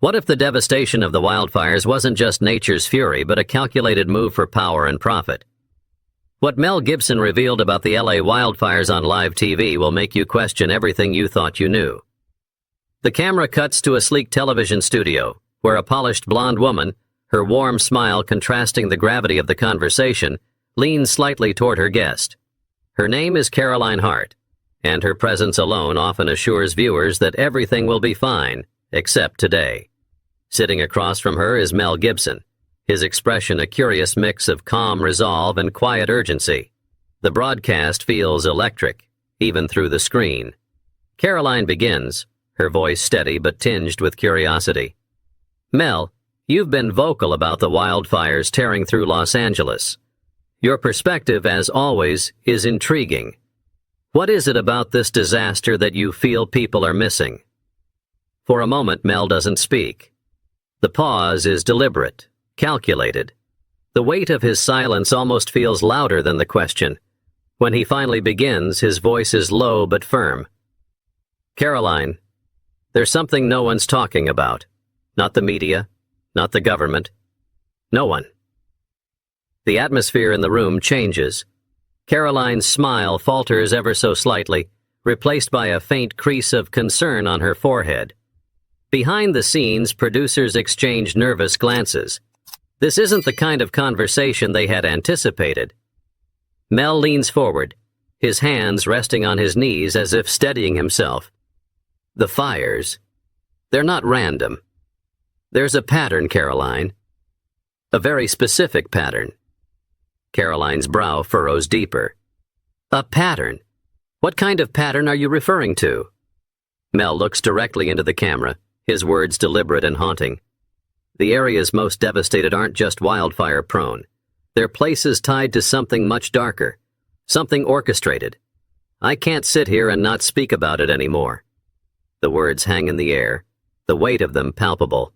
What if the devastation of the wildfires wasn't just nature's fury, but a calculated move for power and profit? What Mel Gibson revealed about the LA wildfires on live TV will make you question everything you thought you knew. The camera cuts to a sleek television studio, where a polished blonde woman, her warm smile contrasting the gravity of the conversation, leans slightly toward her guest. Her name is Caroline Hart, and her presence alone often assures viewers that everything will be fine, except today. Sitting across from her is Mel Gibson, his expression a curious mix of calm resolve and quiet urgency. The broadcast feels electric, even through the screen. Caroline begins, her voice steady but tinged with curiosity. Mel, you've been vocal about the wildfires tearing through Los Angeles. Your perspective, as always, is intriguing. What is it about this disaster that you feel people are missing? For a moment, Mel doesn't speak. The pause is deliberate, calculated. The weight of his silence almost feels louder than the question. When he finally begins, his voice is low but firm. Caroline, there's something no one's talking about. Not the media, not the government. No one. The atmosphere in the room changes. Caroline's smile falters ever so slightly, replaced by a faint crease of concern on her forehead. Behind the scenes, producers exchange nervous glances. This isn't the kind of conversation they had anticipated. Mel leans forward, his hands resting on his knees as if steadying himself. The fires, they're not random. There's a pattern, Caroline. A very specific pattern. Caroline's brow furrows deeper. A pattern? What kind of pattern are you referring to? Mel looks directly into the camera, his words deliberate and haunting. The areas most devastated aren't just wildfire-prone. They're places tied to something much darker, something orchestrated. I can't sit here and not speak about it anymore. The words hang in the air, the weight of them palpable.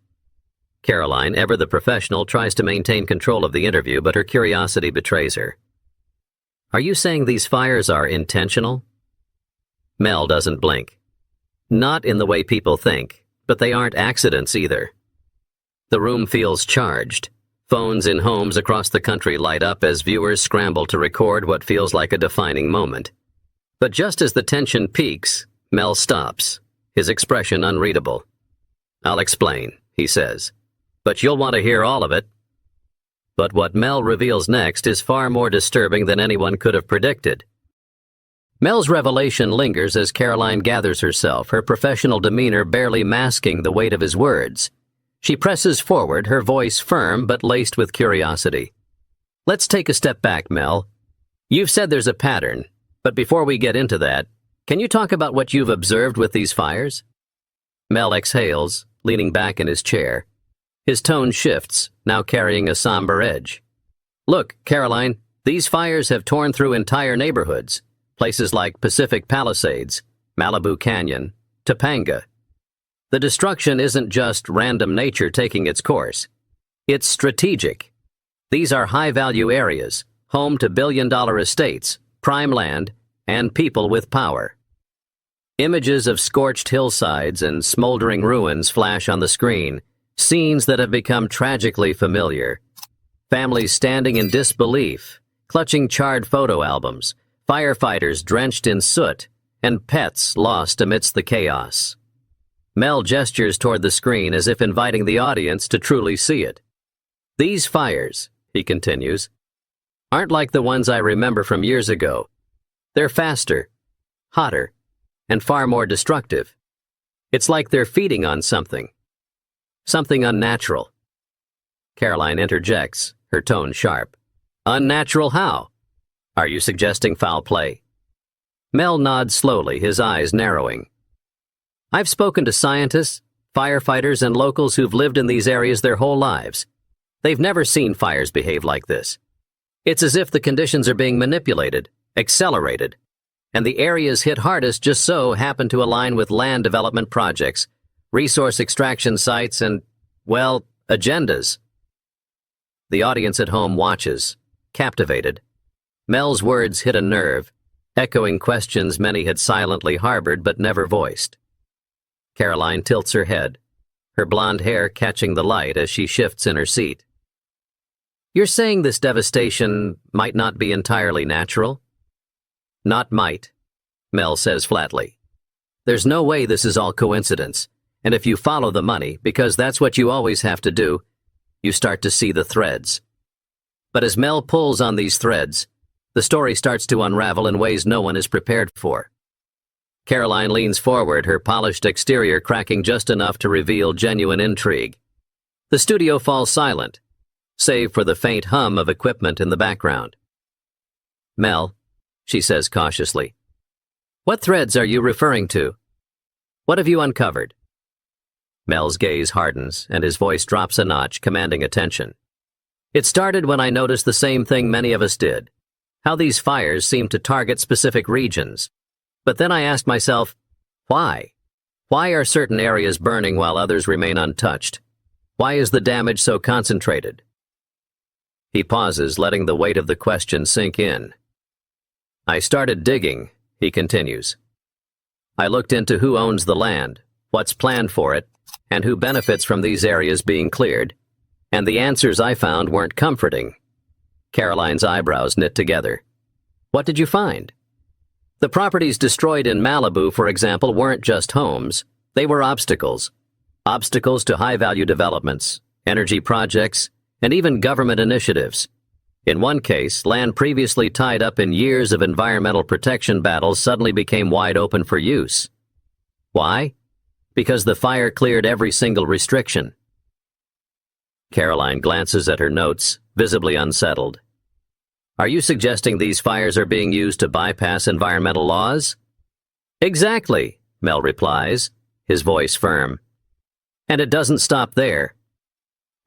Caroline, ever the professional, tries to maintain control of the interview, but her curiosity betrays her. Are you saying these fires are intentional? Mel doesn't blink. Not in the way people think, but they aren't accidents either. The room feels charged. Phones in homes across the country light up as viewers scramble to record what feels like a defining moment. But just as the tension peaks, Mel stops, his expression unreadable. I'll explain, he says, but you'll want to hear all of it. But what Mel reveals next is far more disturbing than anyone could have predicted. Mel's revelation lingers as Caroline gathers herself, her professional demeanor barely masking the weight of his words. She presses forward, her voice firm but laced with curiosity. Let's take a step back, Mel. You've said there's a pattern, but before we get into that, can you talk about what you've observed with these fires? Mel exhales, leaning back in his chair. His tone shifts, now carrying a somber edge. Look, Caroline, these fires have torn through entire neighborhoods. Places like Pacific Palisades, Malibu Canyon, Topanga. The destruction isn't just random nature taking its course. It's strategic. These are high-value areas, home to billion-dollar estates, prime land, and people with power. Images of scorched hillsides and smoldering ruins flash on the screen, scenes that have become tragically familiar. Families standing in disbelief, clutching charred photo albums, firefighters drenched in soot, and pets lost amidst the chaos. Mel gestures toward the screen as if inviting the audience to truly see it. These fires, he continues, aren't like the ones I remember from years ago. They're faster, hotter, and far more destructive. It's like they're feeding on something unnatural. Caroline interjects, her tone sharp. Unnatural how? Are you suggesting foul play? Mel nods slowly, his eyes narrowing. I've spoken to scientists, firefighters, and locals who've lived in these areas their whole lives. They've never seen fires behave like this. It's as if the conditions are being manipulated, accelerated, and the areas hit hardest just so happen to align with land development projects, resource extraction sites, and, well, agendas. The audience at home watches, captivated. Mel's words hit a nerve, echoing questions many had silently harbored but never voiced. Caroline tilts her head, her blonde hair catching the light as she shifts in her seat. You're saying this devastation might not be entirely natural? Not might, Mel says flatly. There's no way this is all coincidence, and if you follow the money, because that's what you always have to do, you start to see the threads. But as Mel pulls on these threads, the story starts to unravel in ways no one is prepared for. Caroline leans forward, her polished exterior cracking just enough to reveal genuine intrigue. The studio falls silent, save for the faint hum of equipment in the background. Mel, she says cautiously, what threads are you referring to? What have you uncovered? Mel's gaze hardens, and his voice drops a notch, commanding attention. It started when I noticed the same thing many of us did, how these fires seem to target specific regions. But then I asked myself, why? Why are certain areas burning while others remain untouched? Why is the damage so concentrated? He pauses, letting the weight of the question sink in. I started digging, he continues. I looked into who owns the land, what's planned for it, and who benefits from these areas being cleared, and the answers I found weren't comforting. Caroline's eyebrows knit together. What did you find? The properties destroyed in Malibu, for example, weren't just homes. They were obstacles. Obstacles to high-value developments, energy projects, and even government initiatives. In one case, land previously tied up in years of environmental protection battles suddenly became wide open for use. Why? Because the fire cleared every single restriction. Caroline glances at her notes, visibly unsettled. Are you suggesting these fires are being used to bypass environmental laws? Exactly, Mel replies, his voice firm. And it doesn't stop there.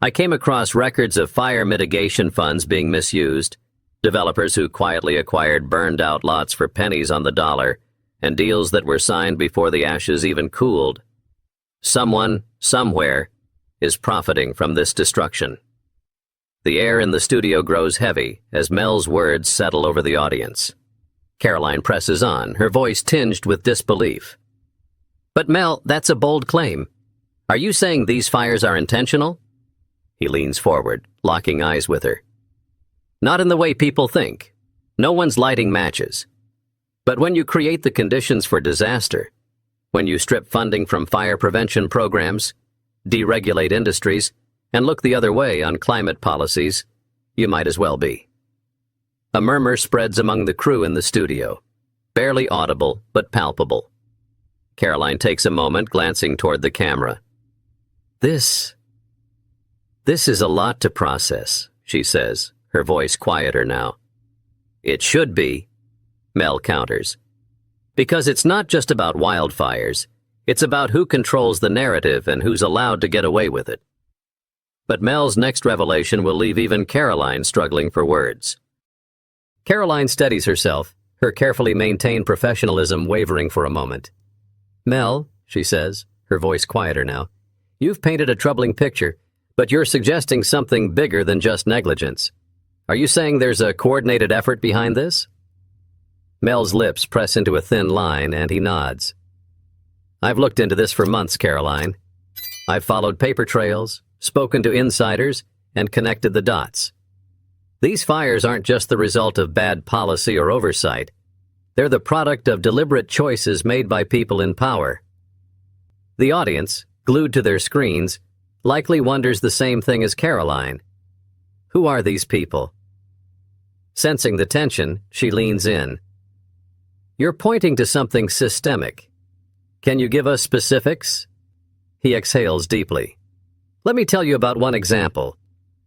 I came across records of fire mitigation funds being misused, developers who quietly acquired burned-out lots for pennies on the dollar, and deals that were signed before the ashes even cooled. Someone, somewhere, is profiting from this destruction. The air in the studio grows heavy as Mel's words settle over the audience. Caroline presses on, her voice tinged with disbelief. But Mel, that's a bold claim. Are you saying these fires are intentional? He leans forward, locking eyes with her. Not in the way people think. No one's lighting matches. But when you create the conditions for disaster, when you strip funding from fire prevention programs, deregulate industries, and look the other way on climate policies, you might as well be. A murmur spreads among the crew in the studio, barely audible but palpable. Caroline takes a moment, glancing toward the camera. This is a lot to process, she says, her voice quieter now. It should be, Mel counters. Because it's not just about wildfires, it's about who controls the narrative and who's allowed to get away with it. But Mel's next revelation will leave even Caroline struggling for words. Caroline steadies herself, her carefully maintained professionalism wavering for a moment. Mel, she says, her voice quieter now, you've painted a troubling picture, but you're suggesting something bigger than just negligence. Are you saying there's a coordinated effort behind this? Mel's lips press into a thin line, and he nods. I've looked into this for months, Caroline. I've followed paper trails, spoken to insiders, and connected the dots. These fires aren't just the result of bad policy or oversight. They're the product of deliberate choices made by people in power. The audience, glued to their screens, likely wonders the same thing as Caroline. Who are these people? Sensing the tension, she leans in. You're pointing to something systemic. Can you give us specifics? He exhales deeply. Let me tell you about one example.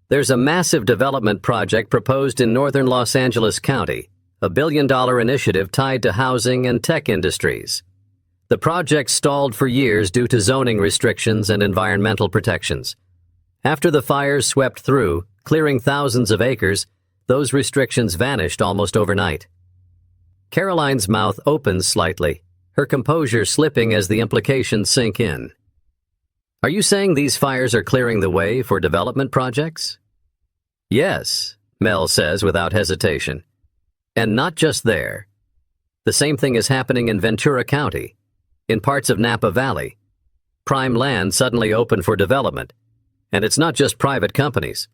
There's a massive development project proposed in northern Los Angeles County, a billion-dollar initiative tied to housing and tech industries. The project stalled for years due to zoning restrictions and environmental protections. After the fires swept through, clearing thousands of acres, those restrictions vanished almost overnight. Caroline's mouth opens slightly, her composure slipping as the implications sink in. Are you saying these fires are clearing the way for development projects? Yes, Mel says without hesitation. And not just there. The same thing is happening in Ventura County, in parts of Napa Valley. Prime land suddenly opened for development. And it's not just private companies.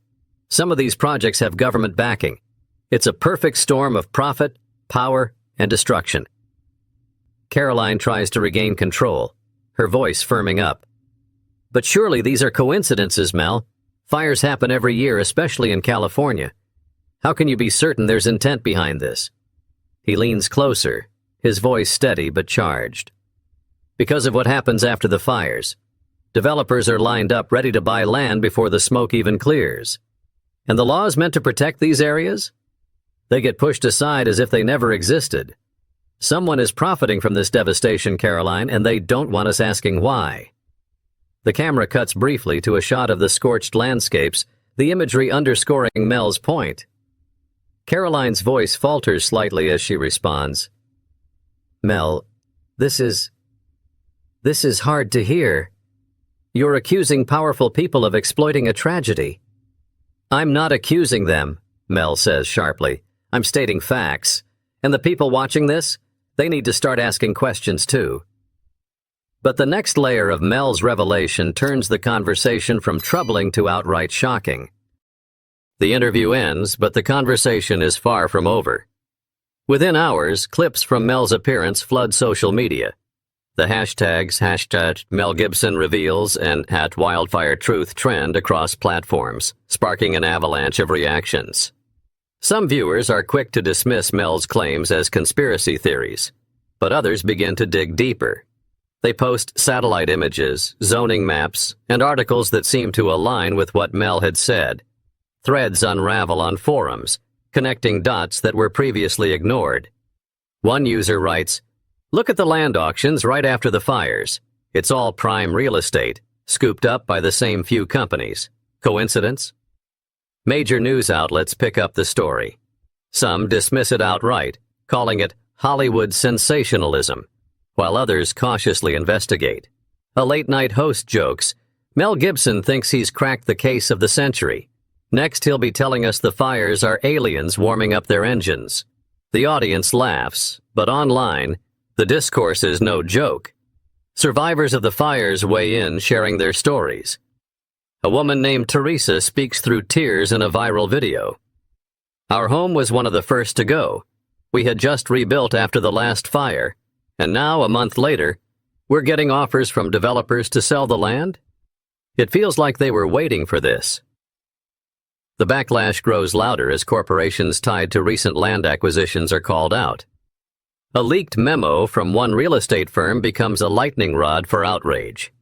Some of these projects have government backing. It's a perfect storm of profit, power, and destruction. Caroline tries to regain control, her voice firming up. But surely these are coincidences, Mel. Fires happen every year, especially in California. How can you be certain there's intent behind this? He leans closer, his voice steady but charged. Because of what happens after the fires, developers are lined up ready to buy land before the smoke even clears. And the laws meant to protect these areas? They get pushed aside as if they never existed. Someone is profiting from this devastation, Caroline, and they don't want us asking why. The camera cuts briefly to a shot of the scorched landscapes, the imagery underscoring Mel's point. Caroline's voice falters slightly as she responds. Mel, this is hard to hear. You're accusing powerful people of exploiting a tragedy. I'm not accusing them, Mel says sharply. I'm stating facts. And the people watching this, they need to start asking questions too. But the next layer of Mel's revelation turns the conversation from troubling to outright shocking. The interview ends, but the conversation is far from over. Within hours, clips from Mel's appearance flood social media. The hashtags #Mel Gibson reveals and @WildfireTruth trend across platforms, sparking an avalanche of reactions. Some viewers are quick to dismiss Mel's claims as conspiracy theories, but others begin to dig deeper. They post satellite images, zoning maps, and articles that seem to align with what Mel had said. Threads unravel on forums, connecting dots that were previously ignored. One user writes, "Look at the land auctions right after the fires. It's all prime real estate, scooped up by the same few companies. Coincidence?" Major news outlets pick up the story. Some dismiss it outright, calling it Hollywood sensationalism, while others cautiously investigate. A late-night host jokes, "Mel Gibson thinks he's cracked the case of the century. Next he'll be telling us the fires are aliens warming up their engines." The audience laughs, but online, the discourse is no joke. Survivors of the fires weigh in, sharing their stories. A woman named Teresa speaks through tears in a viral video. "Our home was one of the first to go. We had just rebuilt after the last fire, and now, a month later, we're getting offers from developers to sell the land? It feels like they were waiting for this." The backlash grows louder as corporations tied to recent land acquisitions are called out. A leaked memo from one real estate firm becomes a lightning rod for outrage.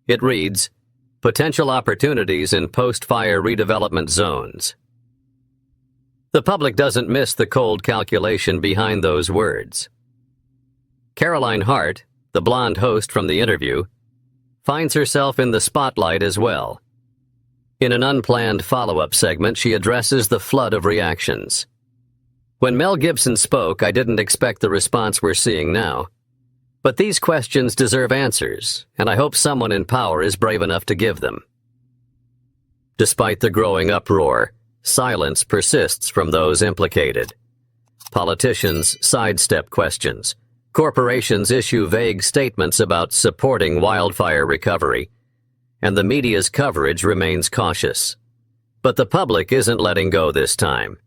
It reads, "Potential opportunities in post-fire redevelopment zones." The public doesn't miss the cold calculation behind those words. Caroline Hart, the blonde host from the interview, finds herself in the spotlight as well. In an unplanned follow-up segment, she addresses the flood of reactions. "When Mel Gibson spoke, I didn't expect the response we're seeing now. But these questions deserve answers, and I hope someone in power is brave enough to give them." Despite the growing uproar, silence persists from those implicated. Politicians sidestep questions. Corporations issue vague statements about supporting wildfire recovery, and the media's coverage remains cautious. But the public isn't letting go this time.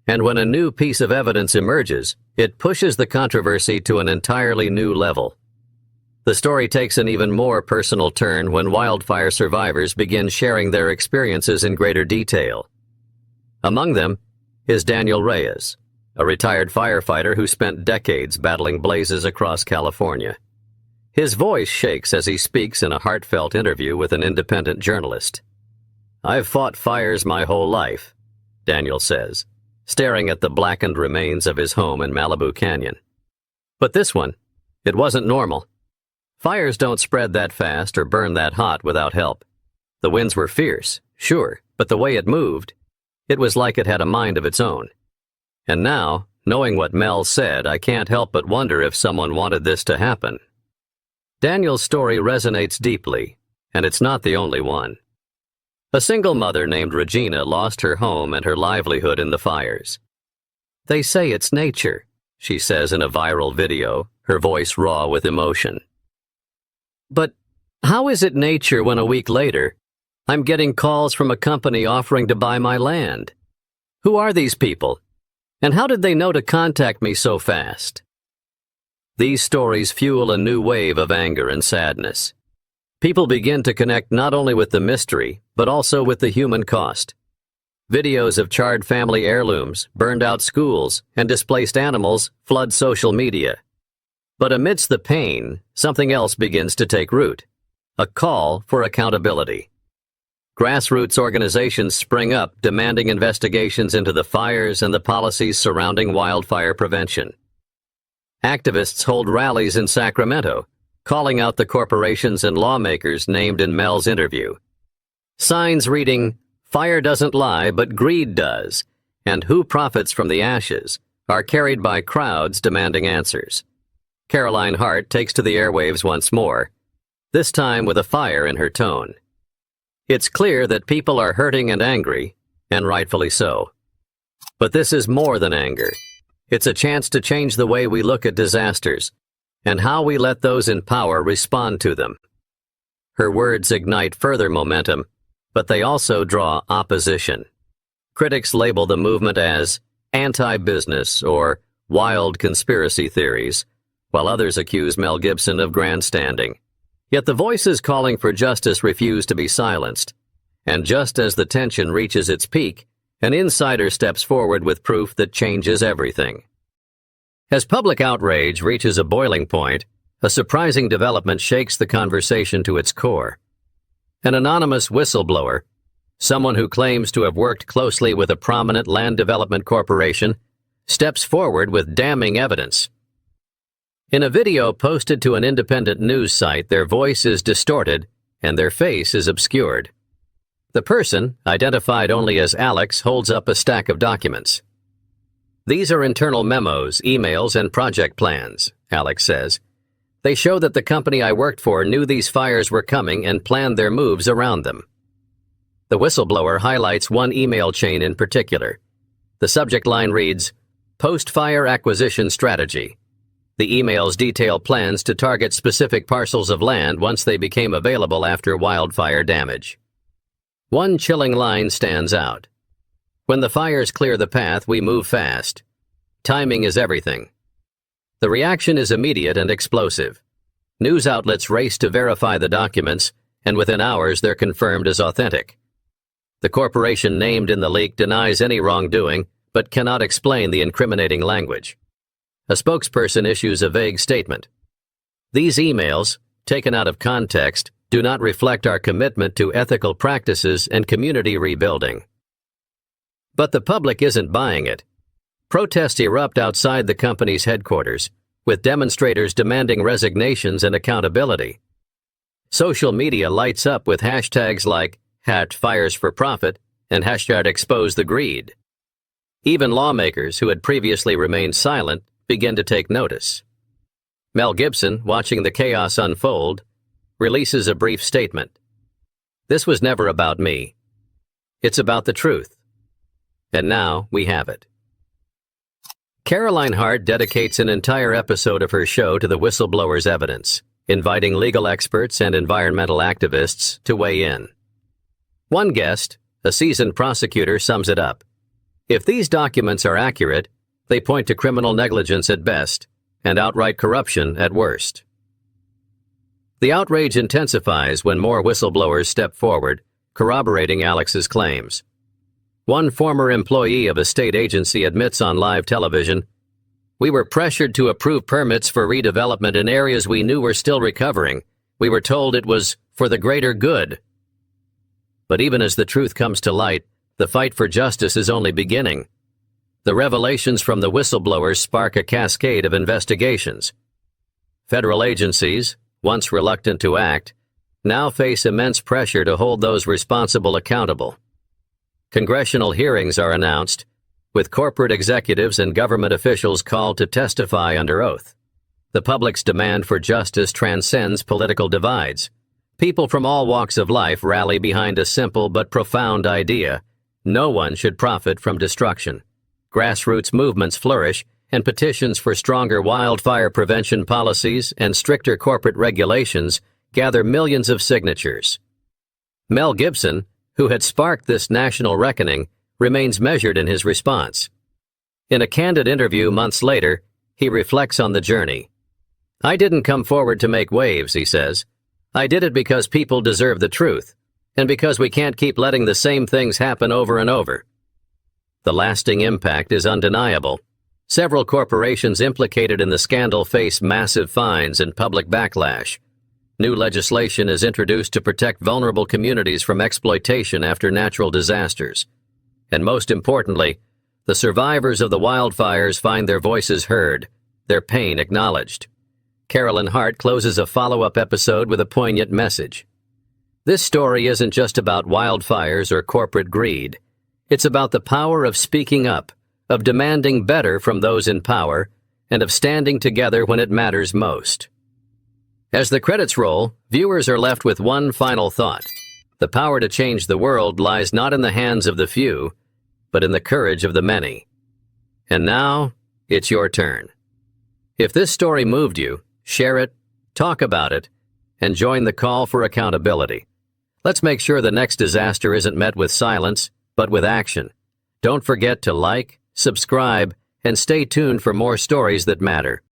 And when a new piece of evidence emerges, it pushes the controversy to an entirely new level. The story takes an even more personal turn when wildfire survivors begin sharing their experiences in greater detail. Among them is Daniel Reyes, a retired firefighter who spent decades battling blazes across California. His voice shakes as he speaks in a heartfelt interview with an independent journalist. "I've fought fires my whole life," Daniel says, staring at the blackened remains of his home in Malibu Canyon. "But this one, it wasn't normal. Fires don't spread that fast or burn that hot without help. The winds were fierce, sure, but the way it moved, it was like it had a mind of its own. And now, knowing what Mel said, I can't help but wonder if someone wanted this to happen." Daniel's story resonates deeply, and it's not the only one. A single mother named Regina lost her home and her livelihood in the fires. "They say it's nature," she says in a viral video, her voice raw with emotion. "But How is it nature when a week later, I'm getting calls from a company offering to buy my land? Who are these people? And how did they know to contact me so fast? These stories fuel a new wave of anger and sadness. People begin to connect not only with the mystery, but also with the human cost. Videos of charred family heirlooms, burned out schools, and displaced animals flood social media. But amidst the pain, something else begins to take root: a call for accountability. Grassroots organizations spring up demanding investigations into the fires and the policies surrounding wildfire prevention. Activists hold rallies in Sacramento, calling out the corporations and lawmakers named in Mel's interview. Signs reading, "Fire doesn't lie, but greed does," and "Who profits from the ashes?" are carried by crowds demanding answers. Caroline Hart takes to the airwaves once more, this time with a fire in her tone. It's clear that people are hurting and angry, and rightfully so. But this is more than anger. It's a chance to change the way we look at disasters and how we let those in power respond to them. Her words ignite further momentum, but they also draw opposition. Critics label the movement as anti-business or wild conspiracy theories, while others accuse Mel Gibson of grandstanding. Yet the voices calling for justice refuse to be silenced. And just as the tension reaches its peak, an insider steps forward with proof that changes everything. As public outrage reaches a boiling point, a surprising development shakes the conversation to its core. An anonymous whistleblower, someone who claims to have worked closely with a prominent land development corporation, steps forward with damning evidence. In a video posted to an independent news site, their voice is distorted and their face is obscured. The person, identified only as Alex, holds up a stack of documents. "These are internal memos, emails, and project plans," Alex says. "They show that the company I worked for knew these fires were coming and planned their moves around them." The whistleblower highlights one email chain in particular. The subject line reads, "Post-fire acquisition strategy." The emails detail plans to target specific parcels of land once they became available after wildfire damage. One chilling line stands out. "When the fires clear the path, we move fast. Timing is everything." The reaction is immediate and explosive. News outlets race to verify the documents, and within hours they're confirmed as authentic. The corporation named in the leak denies any wrongdoing, but cannot explain the incriminating language. A spokesperson issues a vague statement. "These emails, taken out of context, do not reflect our commitment to ethical practices and community rebuilding." But the public isn't buying it. Protests erupt outside the company's headquarters, with demonstrators demanding resignations and accountability. Social media lights up with hashtags like #FiresForProfit and #ExposeTheGreed. Even lawmakers who had previously remained silent begin to take notice. Mel Gibson, watching the chaos unfold, releases a brief statement. "This was never about me. It's about the truth. And now we have it." Caroline Hart dedicates an entire episode of her show to the whistleblower's evidence, inviting legal experts and environmental activists to weigh in. One guest, a seasoned prosecutor, sums it up. "If these documents are accurate, they point to criminal negligence at best and outright corruption at worst." The outrage intensifies when more whistleblowers step forward, corroborating Alex's claims. One former employee of a state agency admits on live television, "We were pressured to approve permits for redevelopment in areas we knew were still recovering. We were told it was for the greater good." But even as the truth comes to light, the fight for justice is only beginning. The revelations from the whistleblowers spark a cascade of investigations. Federal agencies, once reluctant to act, now face immense pressure to hold those responsible accountable. Congressional hearings are announced, with corporate executives and government officials called to testify under oath. The public's demand for justice transcends political divides. People from all walks of life rally behind a simple but profound idea: no one should profit from destruction. Grassroots movements flourish, and petitions for stronger wildfire prevention policies and stricter corporate regulations gather millions of signatures. Mel Gibson, who had sparked this national reckoning, remains measured in his response. In a candid interview months later, he reflects on the journey. "I didn't come forward to make waves," he says. "I did it because people deserve the truth, and because we can't keep letting the same things happen over and over." The lasting impact is undeniable. Several corporations implicated in the scandal face massive fines and public backlash. New legislation is introduced to protect vulnerable communities from exploitation after natural disasters. And most importantly, the survivors of the wildfires find their voices heard, their pain acknowledged. Carolyn Hart closes a follow-up episode with a poignant message. This story isn't just about wildfires or corporate greed. It's about the power of speaking up, of demanding better from those in power, and of standing together when it matters most. As the credits roll, viewers are left with one final thought. The power to change the world lies not in the hands of the few, but in the courage of the many. And now, it's your turn. If this story moved you, share it, talk about it, and join the call for accountability. Let's make sure the next disaster isn't met with silence, but with action. Don't forget to like, subscribe, and stay tuned for more stories that matter.